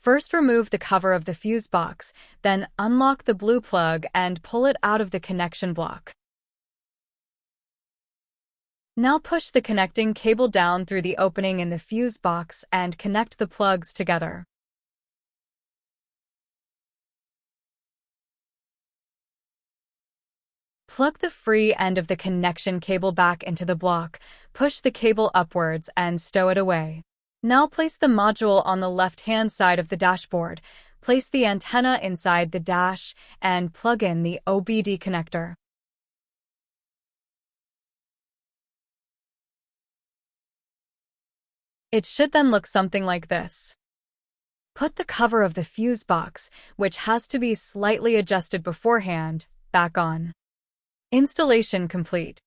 First, remove the cover of the fuse box, then unlock the blue plug and pull it out of the connection block. Now push the connecting cable down through the opening in the fuse box and connect the plugs together. Plug the free end of the connection cable back into the block, push the cable upwards and stow it away. Now place the module on the left-hand side of the dashboard, place the antenna inside the dash, and plug in the OBD connector. It should then look something like this. Put the cover of the fuse box, which has to be slightly adjusted beforehand, back on. Installation complete.